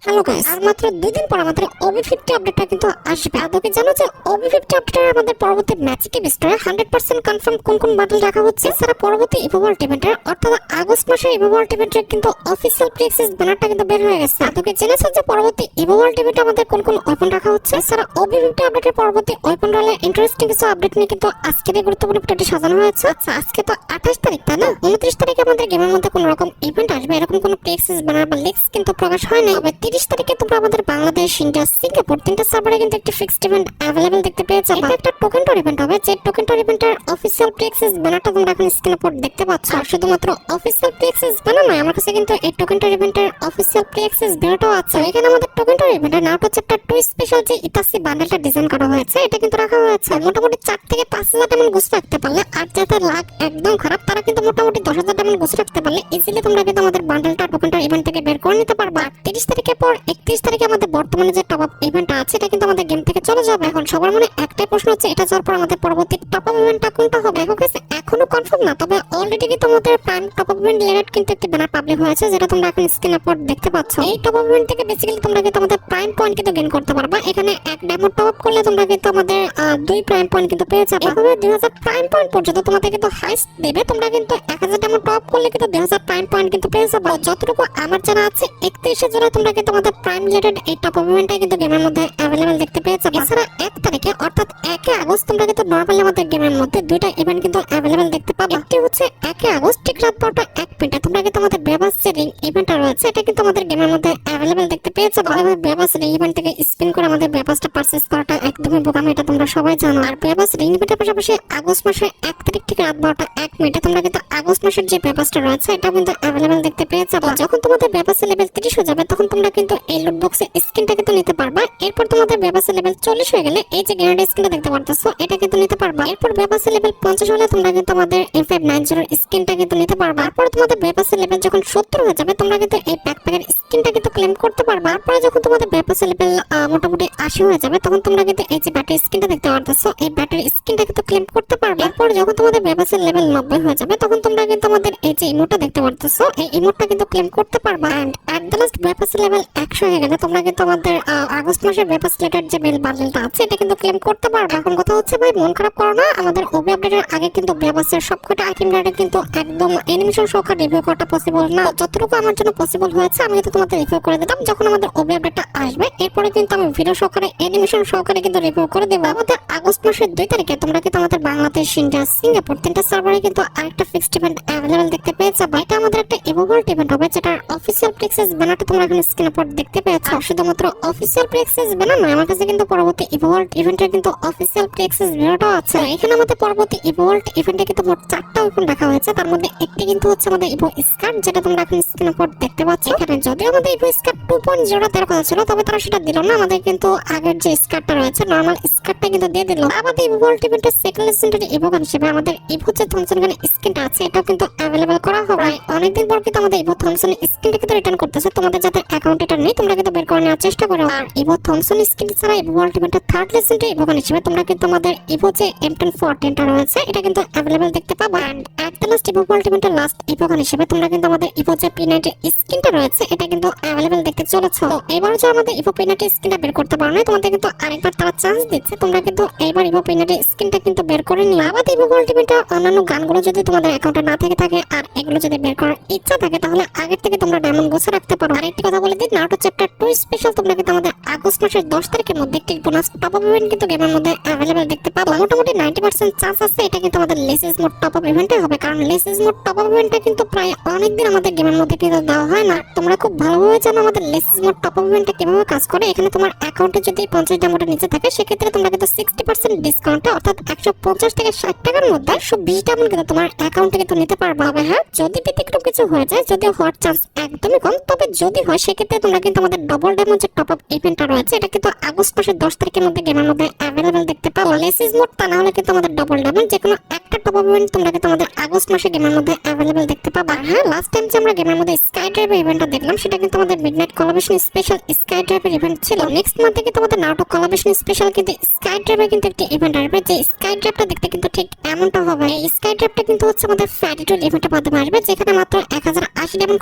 Hello guys, আর মাত্র 2 দিন পর আমাদের OB50 আপডেটটা কিন্তু আসবে। আদৌকে জানো যে OB50 আপডেটের আমাদের পরবর্তী ম্যাজিক স্টোরে 100% কনফার্ম কোন কোন বান্ডেল রাখা হচ্ছে। এছাড়া পরবর্তী ইভো ওয়ার্ল্ড ইভেন্টের অর্থাৎ আগস্ট মাসের ইভো ওয়ার্ল্ড ইভেন্টের কিন্তু অফিসিয়াল প্রি-অ্যাক্সেস ব্যানারটা কিন্তু বের হয়ে গেছে। আদৌকে জেনেছো যে পরবর্তী ইভো ওয়ার্ল্ড ইভেন্টে আমাদের কোন কোন ওপেন রাখা হচ্ছে। এছাড়া OB50 আপডেটের পরবর্তী ওপেন রলে ইন্টারেস্টিং কিছু আপডেট নিয়ে কিন্তু আজকের এই গুরুত্বপূর্ণ ভিডিওটি সাজানো হয়েছে। আচ্ছা, আজকে তো 28 তারিখ, তাই না? 29 তারিখে আমাদের গেমের মধ্যে কোন রকম ইভেন্ট আসবে এরকম কোনো প্রি-অ্যাক্সেস ব্যানার বা লিস্ট কিন্তু প্রকাশ হয় নাই। তবে 30 তারিখে তোমরা আমাদের বাংলাদেশ, ইন্ডিয়া, সিঙ্গাপুর 3টা সার্ভারে কিন্তু একটা ফিক্সড ইভেন্ট अवेलेबल দেখতে পেয়েছো। এটা একটা টোকেন টোর ইভেন্ট হবে, যে টোকেন টোর ইভেন্টের অফিশিয়াল প্রি-অ্যাক্সেস ব্যানারটা তোমরা এখন স্ক্রিনে পর দেখতে পাচ্ছ। আর শুধুমাত্র অফিশিয়াল প্রি-অ্যাক্সেস ব্যানার নয়, আমার কাছে কিন্তু এই টোকেন টোর ইভেন্টের অফিশিয়াল প্রি-অ্যাক্সেস ভিডিওটাও আছে। এখানে আমাদের টোকেন টোর ইভেন্টের নাউট চ্যাপ্টার 2 স্পেশাল যে ইতাসি বান্ডেলটা ডিজাইন করা হয়েছে, এটা কিন্তু রাখা হয়েছে। মোটামুটি 4 থেকে 5,000 ডায়মন্ড গুছ রাখতে পারলে, আর যাদের লাক একদম খারাপ তারা কিন্তু মোটামুটি 10,000 ডায়মন্ড গুছ রাখতে পারলে ইজিলি তোমরা কিন্তু আমাদের বান্ডেলটা টোকেন টোর ইভেন্ট থেকে বের করে নিতে পারবা। 30 তারিখের পর 31 তারিখে আমাদের বর্তমানে যে টপ আপ ইভেন্টটা আছে এটা কিন্তু আমাদের গেম থেকে চলে যাবে। এখন সবার মনে একটাই প্রশ্ন হচ্ছে, এটা যাওয়ার পর আমাদের পরবর্তী টপ আপ ইভেন্টটা কোনটা হবে? দেখো গাইস, এখনো কনফার্ম না, তবে অলরেডি কিন্তু আমাদের prime top up event related কিন্তু একটা ব্যানার পাবলিক হয়েছে, যেটা তোমরা এখন স্ক্রিনে পর দেখতে পাচ্ছ। এই টপ আপ ইভেন্ট থেকে বেসিক্যালি তোমরা কিন্তু আমাদের প্রাইম পয়েন্ট কিন্তু গেইন করতে পারবা। এখানে এক ডায়মন্ড টপ আপ করলে তোমরা কিন্তু আমাদের 2 প্রাইম পয়েন্ট কিন্তু পেয়ে যাবে। এভাবে 2000 প্রাইম পয়েন্ট পর্যন্ত তোমাদের কিন্তু হাইস্ট দেবে। তোমরা কিন্তু 1000 ডায়মন্ড টপ আপ করলে কিন্তু 2000 প্রাইম পয়েন্ট কিন্তু পেয়ে যাবে। যতটুকু আমার জানা আছে 31 জন্য তোমরা কিন্তু আমাদের প্রাইম রিলেটেড এই টপ আপ ইভেন্টটা কিন্তু গেমের মধ্যে अवेलेबल দেখতে পেয়ে যাবে। এছাড়া 1 তারিখে অর্থাৎ 1 আগস্ট তোমরা কিন্তু নরমালি আমাদের গেমের মধ্যে দুইটা ইভেন্ট কিন্তু अवेलेबल দেখতে পাবে। একটি হচ্ছে 1 আগস্ট ঠিক রাত 12টা 1 মিনিটে তোমরা কিন্তু আমাদের বেবাস রিং ইভেন্টটা রয়েছে, এটা কিন্তু আমাদের গেমের মধ্যে अवेलेबल দেখতে পেয়ে যাবে। আর বেবাস রিং ইভেন্ট থেকে স্পিন করে আমাদের বেবাসটা পারচেজ করাটা একদমই বোকামি, এটা তোমরা সবাই জানো। আর বেবাস রিং ইভেন্টের পাশাপাশি আগস্ট মাসের 1 তারিখ থেকে রাত 12টা 1 মিনিটে তোমরা কিন্তু আগস্ট মাসের যে বেবাসটা রয়েছে এটা কিন্তু अवेलेबल দেখতে পেয়ে যাবে। যখন তোমাদের বেবাসের লেভেল 30 হয়ে যাবে তখন তোমরা কিন্তু এই লুট বক্সে স্কিনটা কিন্তু নিতে পারবা। এরপর তোমাদের বেবাসের লেভেল 40 হয়ে গেলে এই যে গ্রেনেড স্কিনটা দেখতে পারতেছো এটা কিন্তু নিতে পারবা। এরপর বেবাসের লেভেল 50 হলে তোমরা কিন্তু আমাদের M590 এর স্কিনটা কিন্তু নিতে পারবা। তারপর তোমাদের বেবাসের লেভেল যখন 70 হয়ে যাবে তোমরা কিন্তু এই ব্যাকপ্যাকের স্কিনটা কিন্তু ক্লেম করতে পারবা। তারপরে যখন তোমাদের বেবাসের লেভেল মোটামুটি 80 হয়ে যাবে তখন তোমরা কিন্তু এই যে ব্যাটারি স্কিনটা দেখতে পারতেছো এই ব্যাটারি স্কিনটা কিন্তু ক্লেম করতে পারবে। এরপর যখন তোমাদের বেবাসের লেভেল 90 হয়ে যাবে তখন তোমরা কিন্তু আমাদের এই যে ইমোটটা দেখতে পারতেছো এই ইমোটটা কিন্তু ক্লেম করতে পারবা। এন্ড এট দ্য লাস্ট বেবাসের লেভেল 100 হয়ে গেলে তোমরা কিন্তু আমাদের আগস্ট মাসের বেবাস রিলেটেড যে বেল বান্ডেলটা আছে এটা কিন্তু ক্লেম করতে পারবে। এখন কথা হচ্ছে ভাই, মন খারাপ করো না, আমাদের ওবি আপডেটের আগে কিন্তু বেবাসের সবকটা আইটেম রেটে কিন্তু একদম অ্যানিমেশন সহকারে রিভিউ করাটা পসিবল না। যতটুকু আমার জন্য পসিবল হয়েছে আমি কিন্তু তোমাদের রিভিউ করে দিলাম। যখন আমাদের ওবি আপডেটটা আসবে এরপরে কিন্তু আমি ভিডিও সহকারে অ্যানিমেশন সহকারে কিন্তু রিভিউ করে দেব। আমাদের আগস্ট মাসের 2 তারিখে তোমরা কিন্তু আমাদের বাংলাদেশ, ইন্ডিয়া, সিঙ্গাপুর 3টা সার্ভারে কিন্তু আরেকটা ফিক্সড ইভেন্ট अवेलेबल দেখতে পেয়ে যাবে। এটা আমাদের একটা ইভো ওয়ার্ল্ড ইভেন্ট হবে, যেটার অফিশিয়াল প্রি-অ্যাক্সেস ব্যানারটা তোমরা এখন স্ক্রিনে পর দেখতে পেয়েছো। শুধুমাত্র অফিশিয়াল প্রি-অ্যাক্সেস ব্যানার নয়, আমার কাছে কিন্তু পরবর্তী ইভো ওয়ার্ল্ড ইভেন্টের কিন্তু অফিশিয়াল প্রি-অ্যাক্সেস ভিডিওটাও আছে। এখানে আমাদের পরবর্তী ইভো ওয়ার্ল্ড ইভেন্টে কিন্তু মোট 4টা ওপেন রাখা হয়েছে, তার মধ্যে একটি কিন্তু হচ্ছে আমাদের ইভো স্কার্ট, যেটা তোমরা এখন স্ক্রিনে পর দেখতে পাচ্ছ। এখানে যদিও আমাদের ইভো স্কার্ট 2.0 দেওয়ার কথা ছিল, তবে তারা সেটা দিল না। আমাদের কিন্তু আগের যে স্কার্টটা রয়েছে নরমাল স্কার্টটা কিন্তু দিয়ে দিল। আমাদের ইভো ওয়ার্ল্ড ইভেন্টের সেকেন্ড লেজেন্ডারি ইভো গান হিসেবে আমাদের ইভো যে থমসন গানের স্কিনটা আছে এটাও কিন্তু अवेलेबल করা হবে। অনেকদিন পর কিন্তু আমাদের ইভো থমসন স্কিনটা কিন্তু রিটার্ন করতেছে। তোমাদের যাদের অ্যাকাউন্ট এটা নেই তোমরা কিন্তু বের করে নেওয়ার চেষ্টা করো। আর ইভো থমসন স্কিন ছাড়া ইভো ওয়ার্ল্ড ইভেন্টের থার্ড লেজেন্ডারি ইভো গান হিসেবে তোমরা কিন্তু আমাদের ইভো যে M1014টা রয়েছে এটা কিন্তু अवेलेबल দেখতে পাবা। And at the last Evo world ইভেন্টের লাস্ট ইভো গান হিসেবে তোমরা কিন্তু আমাদের ইভো যে P90 স্কিনটা রয়েছে এটা কিন্তু अवेलेबल দেখতে চলেছো। তো এবার যে আমাদের ইভো P90 স্কিনটা বের করতে পারো না, তোমাদের কিন্তু আরেকবার তারা চান্স দিচ্ছে। তোমরা কিন্তু এইবার ইভো P90 স্কিনটা কিন্তু বের করে নিও। আমাদের ইভো ওয়ার্ল্ড ইভেন্টের অন্যান্য গানগুলো যদি তোমাদের অ্যাকাউন্টে না থেকে থাকে আর এগুলো যদি বের করার ইচ্ছা থাকে তাহলে আগের থেকে তোমরা ডায়মন্ড গোছা রাখতে পারো। আর একটি কথা বলে দিই, নারুটো চ্যাপ্টার 2 স্পেশাল তোমরা কিন্তু আমাদের আগস্ট মাসের 10 তারিখের মধ্যে একটি বোনাস টপ আপ ইভেন্ট কিন্তু গেমের মধ্যে अवेलेबल দেখতে পাবো। মোটামুটি 90% চান্স আছে এটা কিন্তু আমাদের লেসেস মোড টপ আপ ইভেন্টে হবে, কারণ লেসেস মোড টপ আপ ইভেন্টটা কিন্তু প্রায় অনেকদিন আমাদের গেমের মধ্যে কিন্তু দেওয়া হয় না। তোমরা খুব ভালোভাবে জানো আমাদের লেসেস মোড টপ আপ ইভেন্টটা কিভাবে কাজ করে। এখানে তোমার অ্যাকাউন্টে যদি 50 ডায়মন্ডের নিচে থাকে সেক্ষেত্রে তোমরা কিন্তু 60% ডিসকাউন্টে অর্থাৎ 150 থেকে 60 টাকার মধ্যে 120 ডায়মন্ড কিন্তু তোমার অ্যাকাউন্টে কিন্তু নিতে পারবা। হ্যাঁ, যদি ব্যতিক্রম কিছু হয়ে যায়, যদি হওয়ার চান্স একদমই কম, তবে যদি হয় সেক্ষেত্রে তোমরা কিন্তু আমাদের ডবল ডায়মন্ড যে টপ আপ ইভেন্টটা রয়েছে এটা কিন্তু আগস্ট মাসের 10 তারিখের মধ্যে গেমের মধ্যে अवेलेबल দেখতে পাবো। লেসেস মোড তা না হলে কিন্তু আমাদের ডবল ডায়মন্ড যে কোনো একটা টপ আপ ইভেন্ট তোমরা কিন্তু আমাদের আগস্ট মাসে গেমের মধ্যে अवेलेबल দেখতে পাবা। হ্যাঁ, লাস্ট টাইম যে আমরা গেমের মধ্যে স্কাই ড্রাইভের ইভেন্টটা দেখলাম সেটা কিন্তু আমাদের মিডনাইট কোলাবরেশন স্পেশাল স্কাই ড্রাইভের ইভেন্ট ছিল। নেক্সট মান্থে কিন্তু আমাদের নারুটো কোলাবরেশন স্পেশাল কিন্তু স্কাই ড্রাইভের কিন্তু একটা ইভেন্ট আসবে, যে স্কাই ড্রাইভটা দেখতে কিন্তু ঠিক এমনটা হবে। এই স্কাই ড্রাইভটা কিন্তু হচ্ছে আমাদের ফ্যাডিটুল ইভেন্টের মাধ্যমে আসবে, যেখানে মাত্র 1080 ডায়মন্ড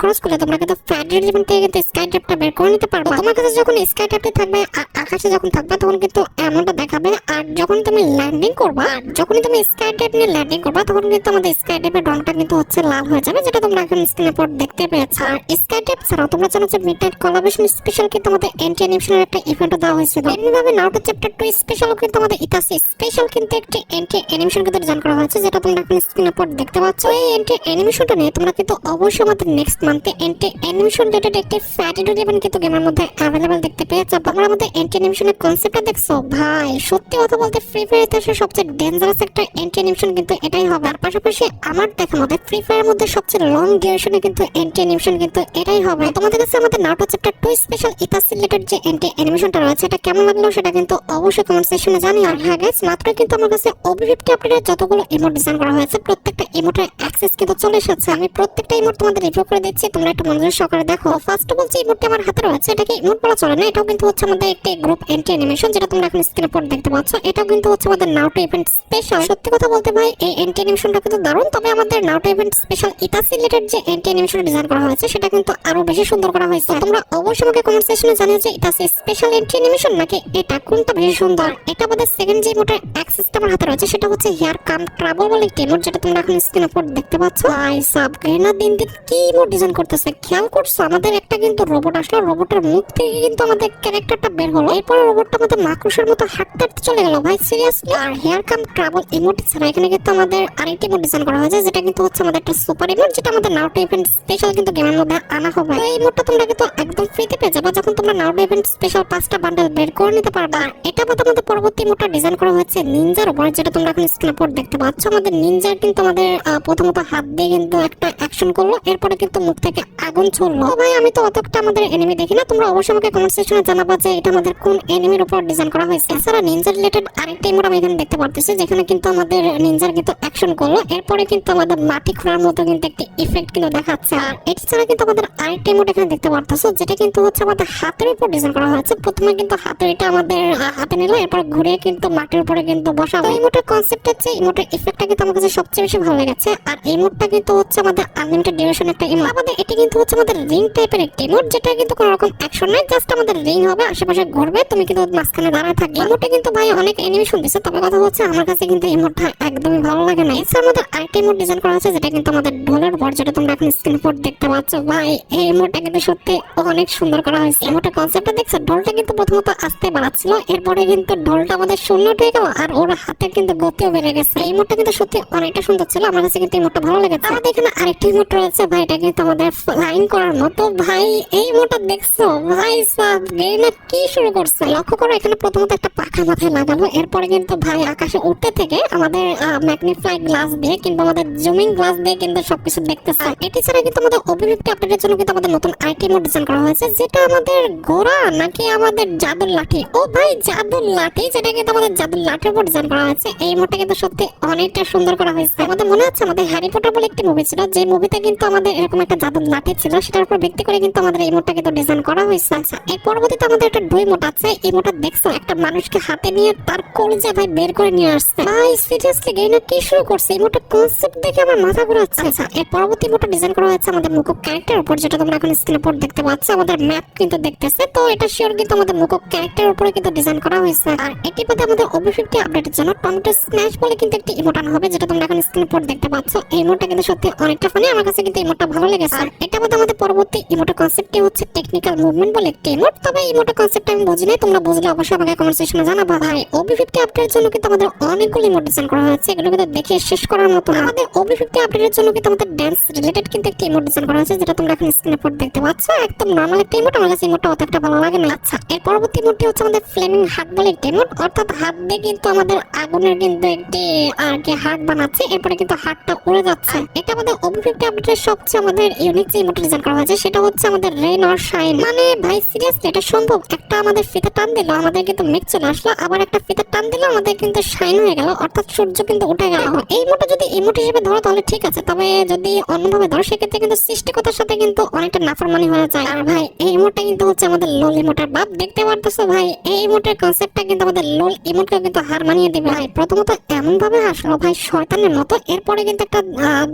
খরচ করলে তোমরা কিন্তু ফ্যাডিটুল ইভেন্ট থেকে কিন্তু স্কাই ড্রাইভটা বের করে নিতে পারবে। তোমার কাছে যখন স্কাই ড্রাইভটা থাকবে আর আকাশে যখন থাকবে তখন কিন্তু এমনটা দেখাবে, আর যখন তুমি ল্যান্ডিং করবা, আর যখনই তুমি স্কাই ড্রাইভ নিয়ে ল্যান্ডিং করবা তখন কিন্তু আমাদের স্কাই ড্রাইভের রংটা কিন্তু হচ্ছে লাল হয়ে যাবে, যেটা তোমরা এখন স্ক্রিনের পর দেখতে পেয়েছো। আর স্কাই ড্রাইভ ছাড়াও তোমরা জানো যে মিডনাইট কোলাবরেশন স্পেশাল কিন্তু আমাদের এন্টি অ্যানিমেশনের একটা ইভেন্ট দেওয়া হয়েছিল। এমনিভাবে নারুটো চ্যাপ্টার 2 স্পেশালও কিন্তু আমাদের ইতাসি স্পেশাল কিন্তু একটি এন্টি অ্যানিমেশন কিন্তু ডিজাইন করা হয়েছে, যেটা তোমরা এখন স্ক্রিনের পর দেখতে পাচ্ছ। এই এন্টি অ্যানিমেশনটা নিয়ে তোমরা কিন্তু অবশ্যই আমাদের নেক্সট মান্থে এন্টি অ্যানিমেশন রিলেটেড একটি ফ্যাডিটুল ইভেন্ট কিন্তু গেমের মধ্যে অ্যাভেলেবল দেখতে পেয়েছো। তোমরা আমাদের এন্টি অ্যানিমেশনের কনসেপ্টটা দেখছো ভাই, সত্যি কথা বলতে ফ্রি ফায়ার ইতিহাসের সবচেয়ে ডেঞ্জারাস একটা এন্টি অ্যানিমেশন কিন্তু এটাই হবে। আর পাশাপাশি আমার দেখা মতে ফ্রি ফায়ারের মধ্যে সবচেয়ে লং ডিউরেশনে কিন্তু এন্টি অ্যানিমেশন কিন্তু এটাই হবে। তোমাদের কাছে আমাদের নারুটো চ্যাপ্টার 2 স্পেশাল ইতাসি রিলেটেড যে এন্টি অ্যানিমেশনটা রয়েছে এটা কেমন লাগলো সেটা কিন্তু অবশ্যই কমেন্ট সেকশনে জানিও। আর হ্যাঁ গাইস, মাত্র কিন্তু আমার কাছে OB50 আপডেটের যতগুলো ইমোট ডিজাইন করা হয়েছে প্রত্যেকটা ইমোটের অ্যাক্সেস কিন্তু চলে এসেছে। আমি প্রত্যেকটা ইমোট তোমাদের রিভিউ করে দিচ্ছি, তোমরা একটু মনোযোগ সহকারে দেখো। ফার্স্ট অফ অল যে ইমোটটা আমার হাতে রয়েছে এটাকে ইমোট বলা চলে না, এটাও কিন্তু হচ্ছে আমাদের একটি গ্রুপ এন্টি অ্যানিমেশন, যেটা তোমরা এখন স্ক্রিনের পর দেখতে পাচ্ছ। এটাও কিন্তু হচ্ছে আমাদের নারুটো ইভেন্ট স্পেশাল। সত্যি কথা বলতে ভাই এই এন্টি অ্যানিমেশনটা কিন্তু দারুণ, তবে আমাদের নারুটো ইভেন্ট স্পেশাল ইতাসি রিলেটেড যে এন্টি অ্যানিমেশন ডিজাইন করা হয়েছে সেটা কিন্তু আরো বেশি সুন্দর করা হয়েছে। তোমরা অবশ্যই আমাকে কমেন্ট সেকশনে জানিও যে ইতাসি স্পেশাল এন্টি অ্যানিমেশন নাকি এটা কোনটা বেশি সুন্দর। এটা আমাদের সেকেন্ড যে ইমোটের অ্যাক্সেসটা আমার হাতে রয়েছে সেটা হচ্ছে হিয়ার কাম ট্রাবল বলে একটি ইমোট, যেটা তোমরা এখন স্ক্রিনের উপর দেখতে পাচ্ছ। ভাই সাব গ্রেনা দিন দিন কি ইমোট ডিজাইন করতেছে, খেয়াল করছো? আমাদের একটা কিন্তু রোবট আসলো, রোবটের মুখ থেকে কিন্তু আমাদের ক্যারেক্টারটা বের হলো, এরপর রোবটটা আমাদের মাকড়সার মতো হাঁটতে চলে গেল ভাই, সিরিয়াসলি। আর হেয়ার কাম ট্রাবল ইমোট ছাড়া এখানে কিন্তু আমাদের আরেকটি ইমোট ডিজাইন করা হয়েছে, যেটা কিন্তু হচ্ছে আমাদের একটা সুপার ইমোট, যেটা আমাদের নারুটো ইভেন্ট স্পেশাল কিন্তু গেমের মধ্যে আনা হবে। এই ইমোটটা তোমরা কিন্তু একদম ফ্রিতে পেয়ে যাবে যখন তোমরা নারুটো ইভেন্ট স্পেশাল 5টা বান্ডেল বের করে নিতে পারবে। আর এটা বাদে আমাদের পরবর্তী ইমোটটা ডিজাইন করা হয়েছে নিনজার উপর, যেটা তোমরা এখন স্ক্রিনের উপর দেখতে পাচ্ছ। আমাদের নিনজার কিন্তু আমাদের প্রথমত হাত দিয়ে কিন্তু একটা অ্যাকশন করলো, এরপরে কিন্তু মুখ থেকে আগুন ছড়লো। ভাই আমি তো অতটা আমাদের এনিমি দেখি না, তোমরা অবশ্যই আমাকে কমেন্ট সেকশনে জানাবা যে এটা আমাদের কোন এনিমির উপর ডিজাইন করা হয়েছে। এছাড়া নিনজা রিলেটেড আরেকটা ইমোট আমি এখানে দেখতে পারতেছি, যেখানে কিন্তু আমাদের নিনজার কিন্তু অ্যাকশন করলো, এরপরে কিন্তু আমাদের মাটি খোঁড়ার মতো কিন্তু একটি ইফেক্ট কিন্তু দেখাচ্ছে। আর এছাড়া কিন্তু আমাদের আরেকটা ইমোট এখানে দেখতে পারতেছো, যেটা কিন্তু হচ্ছে আমাদের হাতের উপর ডিজাইন করা হয়েছে। প্রথমে কিন্তু হাতের এটা আমাদের হাতে নিল, এরপর ঘুরে কিন্তু মাটির উপরে কিন্তু বসাবো। ইমোটের কনসেপ্ট হচ্ছে ইমোটের ইফেক্টটা কিন্তু আমার কাছে সবচেয়ে বেশি ভালো লেগেছে। আর এই ইমোটটা কিন্তু হচ্ছে আমাদের আনলিমিটেড ডিউরেশন একটা ইমোট। আমাদের এটি কিন্তু হচ্ছে আমাদের রিং টাইপের একটি ইমোট, যেটা কিন্তু কোনো রকম অ্যাকশন নাই, জাস্ট আমাদের রিং হবে, আশেপাশে ঘুরবে, তুমি কিন্তু মাঝখানে দাঁড়ায় থাকবে। ইমোটে কিন্তু ভাই অনেক অ্যানিমেশন দিচ্ছে, তবে কথা হচ্ছে আমার কাছে কিন্তু ইমোটটা একদমই ভালো লাগে না। এছাড়া আমাদের আরেকটা ইমোট ডিজাইন করা আছে, যেটা কিন্তু আমাদের ঢোলের উপর, যেটা তোমরা এখন স্ক্রিন উপর দেখতে পাচ্ছ। ভাই এই ইমোটটা কিন্তু সত্যি অনেক সুন্দর করা হয়েছে। ইমোটের কনসেপ্টটা দেখছো, ঢোলটা কিন্তু প্রথমত আস্তে বাড়াচ্ছিল, এরপরে কিন্তু ঢোলটা আমাদের শূন্য হয়ে গেল, আর ওর হাতে কিন্তু গতিও বেড়ে গেছে। এই ইমোটটা কিন্তু সত্যি অনেকটা সুন্দর ছিল, আমার কাছে কিন্তু ইমোটটা ভালো লেগেছে। আমাদের এখানে আরেকটি ইমোট রয়েছে ভাই, এটা কিন্তু আমাদের ফ্লাইং করার মতো। ভাই এই ইমোটটা দেখছো ভাই সাব গেইনা কি শুরু করছে, লক্ষ্য করো এখানে প্রথমত একটা পাখা মাথায় লাগালো, এরপরে কিন্তু ভাই আকাশে উঠতে থেকে আমাদের ম্যাগনিফাই গ্লাস দিয়ে কিংবা আমাদের জুমিং গ্লাস দিয়ে কিন্তু সবকিছু দেখতেছে। এটি ছাড়া কিন্তু আমাদের OB50 আপডেটের জন্য কিন্তু আমাদের নতুন আইটি মোড ডিজাইন করা হয়েছে, যেটা আমাদের ঘোড়া নাকি আমাদের জাদুর লাঠি। ও ভাই জাদুর লাঠি, যেটা কিন্তু আমাদের জাদুর লাঠির উপর ডিজাইন করা হয়েছে। এই মোডটা কিন্তু সত্যি অনেকটা সুন্দর করা হয়েছে। আমাদের মনে হচ্ছে আমাদের হ্যারি পটার বলে একটি মুভি ছিল, যে মুভিতে কিন্তু আমাদের এরকম একটা জাদুর লাঠি ছিল, সেটার উপর ভিত্তি করে কিন্তু আমাদের এই মোডটা কিন্তু ডিজাইন করা হয়েছে। আচ্ছা এর পরবর্তীতে আমাদের একটা দুই মোড আছে। এই মোডটা দেখছো একটা মানুষকে হাতে নিয়ে তার কলজা ভাই বের করে নিয়ে আসছে। ভাই সিরিয়াসলি গেইনা কি শুরু করছে, এই মোডটা কনসেপ্ট দেখে আমার মাথা ঘুরাচ্ছে। আচ্ছা এর পরবর্তী মোডটা ডিজাইন করা হয়েছে আমাদের মুকুক ক্যারেক্টার উপর, যেটা তোমরা এখন স্ক্রিনের উপর দেখতে পাচ্ছ। আমাদের ম্যাপ কিন্তু দেখতেছে, তো এটা শিওর কিন্তু আমাদের মুকুক ক্যারেক্টার উপরে কিন্তু ডিজাইন করা হয়েছে। আর এটি বাদে আমাদের OB50 আপডেটের জন্য টমেটো স্ম্যাশ বলে কিন্তু একটি ইমোট আনা হবে, যেটা তোমরা এখন স্ক্রিনের উপর দেখতে পাচ্ছ। এই ইমোটটা কিন্তু সত্যি অনেকটা ফানি, আমার কাছে কিন্তু ইমোটটা ভালো লেগেছে। আর এটা বাদে আমাদের পরবর্তী ইমোটের কনসেপ্টটি হচ্ছে টেকনিক্যাল মুভমেন্ট বলে একটি ইমোট, তবে এই ইমোটের কনসেপ্ট আমি বুঝি নাই, তোমরা বুঝলে অবশ্যই আমাকে কমেন্ট সেকশনে জানাবা। ভাই OB50 আপডেটের জন্য কিন্তু আমাদের অনেকগুলো ইমোট ডিজাইন করা হয়েছে, এগুলো কিন্তু দেখে শেষ করার মতো না। আমাদের OB50 আপডেটের জন্য কিন্তু আমাদের ড্যান্স রিলেটেড কিন্তু একটি ইমোট ডিজাইন করা হয়েছে, যেটা তোমরা এখন স্ক্রিনের উপর দেখতে পাচ্ছ। একদম নরমাল একটা ইমোট, আমার কাছে ইমোটটা অত একটা ভালো লাগে না। আচ্ছা এর পরবর্তী ইমোটটি হচ্ছে আমাদের ফ্লেমিং হার্ট বলে একটি ইমোট, অর্থাৎ হাত দিয়ে কিন্তু আমাদের আগুনের কিন্তু একটি আর কি হার্ট বানাচ্ছে, এরপরে কিন্তু হার্টটা উড়ে যাচ্ছে। এটা আমাদের OB50 আপডেটের সবচেয়ে আমাদের ইউনিক যে ইমোট ডিজাইন করা হয়েছে, সেটা হচ্ছে আমাদের রেইন অর শাইন। মানে ভাই সিরিয়াসলি এটা সম্ভব? একটা আমাদের ফিতে টান দিল আমাদের কিন্তু মেঘ চলে আসলো, আবার একটা ফিতে টান দিল আমাদের কিন্তু শাইন হয়ে গেল, অর্থাৎ সূর্য কিন্তু উঠে গেল। এই ইমোটটা যদি ইমোট হিসেবে ধরো তাহলে ঠিক আছে, তবে যদি দিয়ে অন্যভাবে ধরো সেক্ষেত্রে কিন্তু সৃষ্টিকতার সাথে কিন্তু অনেকটা নাফরমানি হয়ে যায়। আর ভাই এই ইমোটটা কিন্তু হচ্ছে আমাদের লোল ইমোটের বাপ। দেখতে পারতেছো ভাই এই ইমোটের কনসেপ্টটা কিন্তু আমাদের লোল ইমোটকে কিন্তু হার মানিয়ে দিবে। ভাই প্রথমত এমন ভাবে হাসলো ভাই শয়তানের মতো, এরপরে কিন্তু একটা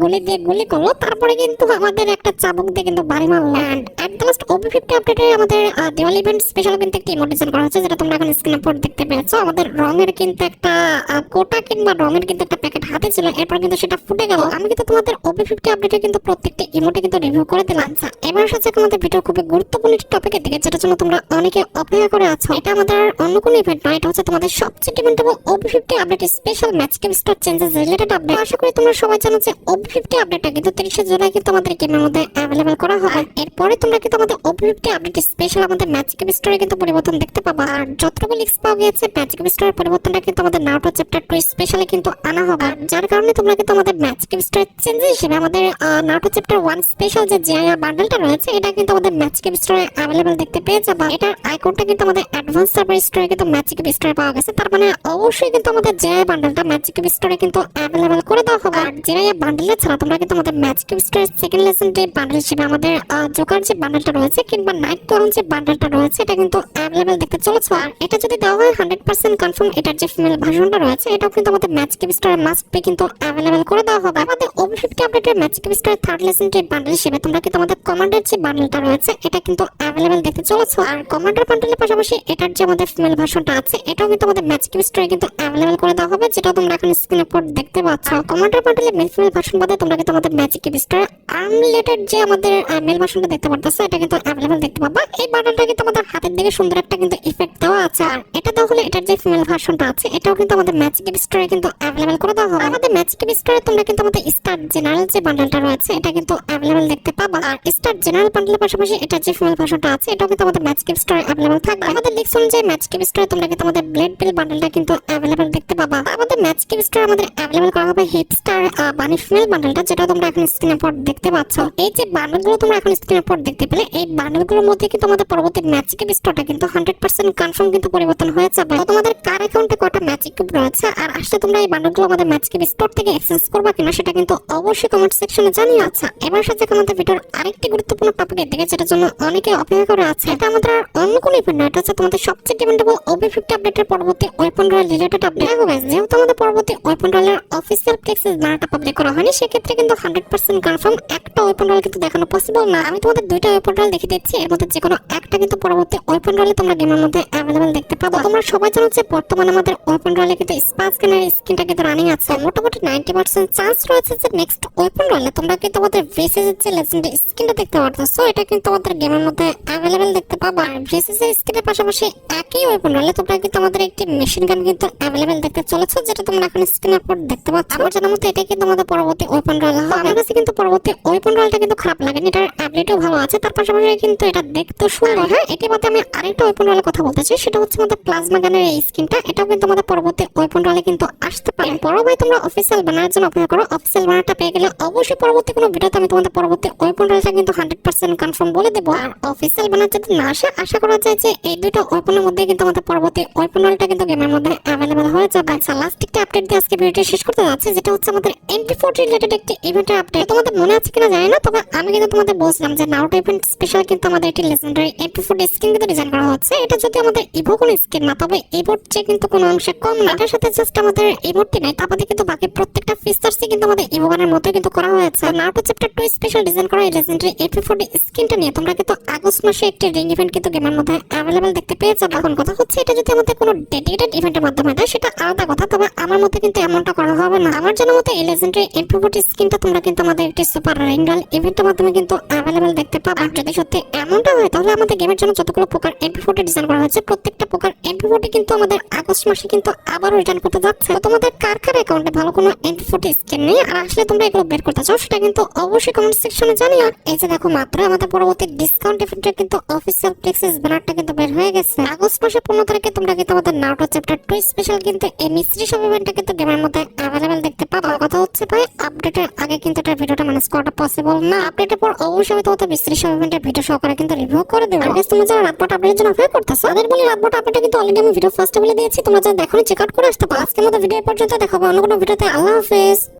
গুলি দিয়ে গুলি করলো, তারপরে কিন্তু আমাদের একটা চাবুক দিয়ে কিন্তু বাড়ি মারলো। And at the last OB50 আপডেটে আমাদের দিওয়ালি ইভেন্ট স্পেশাল কিন্তু একটা ইমোট ডিজাইন করা হয়েছে, যেটা তোমরা এখন স্ক্রিনে পর দেখতে পেয়েছো। আমাদের রঙের কিন্তু একটা কোটা কিংবা রঙের কিন্তু একটা প্যাকেট হাতে ছিল, এরপর কিন্তু সেটা ফুটে গেল। আমি কিন্তু তোমাদের OB50 আপডেটে কিন্তু প্রত্যেকটা ইমোটে কিন্তু রিভিউ করে দিলাম। আচ্ছা এবার হচ্ছে আমাদের ভিডিও খুবই গুরুত্বপূর্ণ একটি টপিকের দিকে, যেটার জন্য তোমরা অনেকে অপেক্ষা করে আছো। এটা আমাদের অন্য কোনো ইভেন্ট নয়, এটা হচ্ছে তোমাদের সবচেয়ে demandable OB50 update special match game star changes related update. আশা করি তোমরা সবাই জানো যে OB50 আপডেটটা কিন্তু 30 জুলাই কিন্তু আমাদের গেমের মধ্যে অ্যাভেলেবল করা হবে। এরপরে তোমরা কিন্তু আমাদের OB50 আপডেট স্পেশাল আমাদের ম্যাচ গেম স্টোরে কিন্তু পরিবর্তন দেখতে পাবা। আর যতটুকু লিক্স পাওয়া গিয়েছে ম্যাচ গেম স্টোরের পরিবর্তনটা কিন্তু আমাদের নারুটো চ্যাপ্টার 2 স্পেশালি কিন্তু আনা হবে, যার কারণে তোমরা কিন্তু আমাদের ম্যাচ গেম স্টোরের চেঞ্জ হিসেবে আমাদের নারুটো চ্যাপ্টার 1 স্পেশাল যে জিআইয়া বান্ডেলটা রয়েছে এটা কিন্তু আমাদের ম্যাচ গেম স্টোরে অ্যাভেলেবল দেখতে পেয়ে যাবা। এটার আইকনটা কিন্তু আমাদের অ্যাডভান্স সার্ভার স্টোরে কিন্তু ম্যাচ গেম স্টোরে পাওয়া গেছে, তার মানে অবশ্যই কিন্তু আমাদের জিআইয়া বান্ডেলটা ম্যাচ গেম স্টোরে কিন্তু অ্যাভেলেবল করে দেওয়া হবে। আর জিআইয়া বান্ডেল ছাড়া তোমরা কিন্তু আমাদের ম্যাচ গেম স্টোরের সেকেন্ড লেজেন্ডারি বান্ডেল হিসেবে আমাদের জোকার যে বান্ডেলটা রয়েছে কিংবা নাইট করন যে বান্ডেলটা রয়েছে এটা কিন্তু অ্যাভেলেবল দেখতে চলেছে। আর এটা যদি দেওয়া হয় 100% কনফার্ম এটার যে ফিমেল ভার্সনটা রয়েছে এটাও কিন্তু আমাদের ম্যাচ গেম স্টোরে মাস্ট বি কিন্তু অ্যাভেলেবল করে দেওয়া হবে। আমাদের OB50 আপডেটের ম্যাচ গেম স্টোরের থার্ড লেজেন্ডারি বান্ডেল হিসেবে তোমরা কিন্তু আমাদের কমান্ডার যে বান্ডেলটা রয়েছে এটা কিন্তু অ্যাভেলেবল দেখতে চলেছে। আর কমান্ডার বান্ডেলের পাশাপাশি এটার যে আমাদের ফিমেল ভার্সনটা আছে এটাও কিন্তু আমাদের ম্যাচ গেম স্টোরে কিন্তু অ্যাভেলেবল করে দেওয়া হবে, যেটা তোমরা এখন স্ক্রিনে পর দেখতে পাচ্ছ। কমান্ডার বান্ডেলের মেল ফিমেল ভার্সন বাদে তোমরা কিন্তু আমাদের ম্যাচ গেম স্টোরে আর্ম রিলেটেড যে আমাদের মেল ভার্সনটা দেখতে পারতেছো এটা কিন্তু অ্যাভেলেবল দেখতে পাবা। এই বান্ডেলটা কিন্তু আমাদের হাতের দিকে সুন্দর একটা কিন্তু ইফেক্ট দেওয়া আছে। আর এটা দেওয়া হলে এটার যে ফিমেল ভার্সনটা আছে এটাও কিন্তু আমাদের ম্যাচ গেম স্টোরে কিন্তু অ্যাভেলেবল করে দেওয়া হবে। আমাদের ম্যাচ গেম স্টোরে তোমরা কিন্তু আমাদের স্টার জেনারেল যে বান্ডেলটা রয়েছে এটা কিন্তু অ্যাভেলেবল দেখতে পাবা। আর স্টার জেনারেল বান্ডেলের পাশাপাশি এটার যে ফিমেল ভার্সনটা আছে এটাও কিন্তু আমাদের ম্যাচ গেম স্টোরে অ্যাভেলেবল থাকবে। আমাদের লিক্স অনুযায়ী ম্যাচ গেম স্টোরে তোমরা কিন্তু আমাদের ব্লেড বিল বান্ডেলটা কিন্তু অ্যাভেলেবল দেখতে পাবা। আমাদের ম্যাচ গেম স্টোরে আমাদের অ্যাভেলেবল করা হবে হিপস্টার বানি ফিমেল বান্ডেলটা, যেটা তোমরা এখন স্ক্রিনে পর দেখতে পাচ্ছ। এই যে বান্ডেলগুলো তোমরা এখন স্ক্রিনে পর দেখতে পেলে এই বান্ডেলগুলোর মধ্যে কিন্তু আমাদের পরবর্তী ম্যাচ গেম স্টোরটা কিন্তু 100% কনফার্ম কিন্তু পরিবর্তন হয়ে যাবে। তোমাদের কার অ্যাকাউন্টে কয়টা ম্যাচ কিউব রয়েছে আর আসলে তোমরা এই বান্ডেলগুলো আমাদের ম্যাচ গেম স্টোর থেকে অ্যাক্সেস করবা কিনা সেটা কিন্তু অবশ্যই কমেন্ট সেকশনে জানিও। আচ্ছা এবার সাথে আমাদের ভিডিওর আরেকটি গুরুত্বপূর্ণ টপিকের দিকে, যেটার জন্য অনেকে অপেক্ষা করে আছে। এটা আমাদের অন্য কোনো ইভেন্ট নয়, এটা হচ্ছে তোমাদের সবচেয়ে ডিমান্ডেবল OB50 আপডেটের পরবর্তী ওয়েপন রয়্যাল রিলেটেড আপডেট। যেহেতু আমাদের পরবর্তী ওয়েপন রয়্যালের অফিসিয়াল টেক্সট বানাটা পাবলিক করা হয়নি, সেক্ষেত্রে কিন্তু 100% কনফার্ম একটা ওয়েপন রয়্যাল কিন্তু দেখানো পসিবল না। আমি তোমাদের দুইটা ওয়েপন রয়্যাল দেখিয়ে দিচ্ছি, এর মধ্যে যে কোনো একটা কিন্তু পরবর্তী ওয়েপন রয়্যালে তোমরা গেমের মধ্যে অ্যাভেলেবল দেখতে পাবো। তোমরা সবাই জানো যে বর্তমানে আমাদের ওয়েপন রয়্যালে কিন্তু স্পাস গানের স্কিনটা কিন্তু রানিং আছে। মোটামুটি 90% চান্স রয়েছে যে নেক্সট ওয়েপন রয়্যালে তোমরা কিন্তু আমাদের ভেসেস এর যে লেজেন্ডারি স্কিনটা দেখতে পারতেছো এটা কিন্তু আমাদের গেমের মধ্যে অ্যাভেলেবল দেখতে পাবো। আর ভেসেস এর স্কিনের পাশাপাশি একই ওয়েপন রয়্যালে তোমরা কিন্তু আমাদের একটি মেশিন গান কিন্তু অ্যাভেলেবল দেখতে চলেছে, যেটা তোমরা এখন স্ক্রিনের উপর দেখতে পাচ্ছ। আমার জানার মতে এটা কিন্তু আমাদের পরবর্তী ওয়েপন রয়্যাল হবে। আমার কাছে কিন্তু পরবর্তী ওয়েপন রয়্যালটা কিন্তু খারাপ লাগেনি, এটার অ্যাবিলিটিও ভালো আছে, তার পাশাপাশি কিন্তু এটা দেখতে সুন্দর। হ্যাঁ এটি বাদে আমি আরেকটা ওয়েপন রয়্যালের কথা বলতে চাই, সেটা হচ্ছে আমাদের প্লাজমা গানের এই স্কিনটা। এটাও কিন্তু আমাদের পরবর্তী ওয়েপন রয়্যালে কিন্তু আসতে পারে। বড় ভাই তোমরা অফিসিয়াল বানানোর জন্য অপেক্ষা করো, অফিসিয়াল বানারটা পেয়ে গেলে অবশ্যই পরবর্তী কোনো ভিডিওতে আমি তোমাদের পরবর্তী ওয়েপন রয়্যালটা কিন্তু 100% কনফার্ম বলে দেবো। আর অফিসিয়াল বানার যদি না আসে আশা করা যায় যে এই দুটো ওয়েপনের মধ্যে কিন্তু আমাদের পরবর্তী ওয়েপন রয়্যালটা কিন্তু গেমের মধ্যে অ্যাভেলেবল হয়ে যাবে। আচ্ছা লাস্ট একটা আপডেট দিয়ে আজকে ভিডিওটি শেষ করতে যাচ্ছি, যেটা হচ্ছে আমাদের MP40 রিলেটেড একটি ইভেন্টের আপডেট। তোমাদের মনে আছে কিনা জানি না, তবে আমি কিন্তু তোমাদের বলছিলাম যে নারুটো ইভেন্ট স্পেশাল কিন্তু আমাদের একটি লেজেন্ডারি MP40 স্কিন কিন্তু ডিজাইন করা হচ্ছে। এটা যদি আমাদের ইভো কোনো স্কিন না, তবে ইভোর চেয়ে কিন্তু কোনো অংশে কম না। এটার সাথে জাস্ট আমাদের ইভোটি নাই, তারপরে কিন্তু বাকি প্রত্যেকটা ফিচার্সই কিন্তু আমাদের ইভো গানের মতো কিন্তু করা হয়েছে। নারুটো চ্যাপ্টার 2 স্পেশাল ডিজাইন করা এই লেজেন্ডারি MP40 স্কিনটা নিয়ে তোমরা কিন্তু আগস্ট মাসে একটি রিং ইভেন্ট কিন্তু গেমের মধ্যে অ্যাভেলেবল দেখতে পেয়ে যাবে। এখন কথা হচ্ছে এটা যদি আমাদের কোনো ডেডিকেটেড ইভেন্টের মাধ্যমে দেয় সেটা আলাদা কথা, তবে আমার মতে কিন্তু এমনটা করা হবে না। আমার জানার মতে এই লেজেন্ডারি MP40 স্কিনটা তোমরা কিন্তু আমাদের একটি সুপার রিঙ্গাল ইভেন্টের মাধ্যমে কিন্তু অ্যাভেলেবল দেখতে পাবে। আর যদি সত্যি এমনটা হয় তাহলে আমাদের গেমের জন্য যতগুলো প্রকার MP40 ডিজাইন করা হয়েছে প্রত্যেকটা প্রকার MP40 কিন্তু আমাদের আগস্ট মাসে কিন্তু আবারও রিটার্ন করতে যাচ্ছে। তো তোমাদের কার কার অ্যাকাউন্টে ভালো কোনো MP40 স্কিন নেই আর আসলে তোমরা এগুলো বের করতে চাও সেটা কিন্তু অবশ্যই কমেন্ট সেকশনে জানিও। এই যে দেখো মাত্র আমাদের পরবর্তী ডিসকাউন্ট ইভেন্টের কিন্তু অফিসিয়াল প্লেক্সিস ব্যানারটা কিন্তু বের হয়ে গেছে। আগস্ট মাসের 15 তারিখে তোমরা কিন্তু আমাদের নারুটো চ্যাপ্টার 2 স্পেশাল কিন্তু এই মিস্ট্রি শপ ইভেন্টটা কিন্তু গেমের মধ্যে অ্যাভেলেবল দেখতে পাবো। কথা হচ্ছে ভাই আপডেটের আগে কিন্তু এটা ভিডিওটা ম্যানেজ করাটা পসিবল না। আপডেটের পর অবশ্যই আমি তোমাদের মিস্ট্রি শপ ইভেন্টের ভিডিও সহকারে কিন্তু রিভিউ করে দেবো। আর তোমরা যারা রাতবাট আপডেটের জন্য অপেক্ষা করতেছো তাদের বলি রাতবাট আপডেটে কিন্তু অলরেডি আমি ভিডিও ফার্স্টে বলে দিয়েছি, তোমরা যারা দেখোনি চেক আউট করে আসতে পারো। আজকের মতো ভিডিও পর্যন্ত দেখাবো অন্য কোনো ভিডিওতে। আল্লাহ হাফেজ।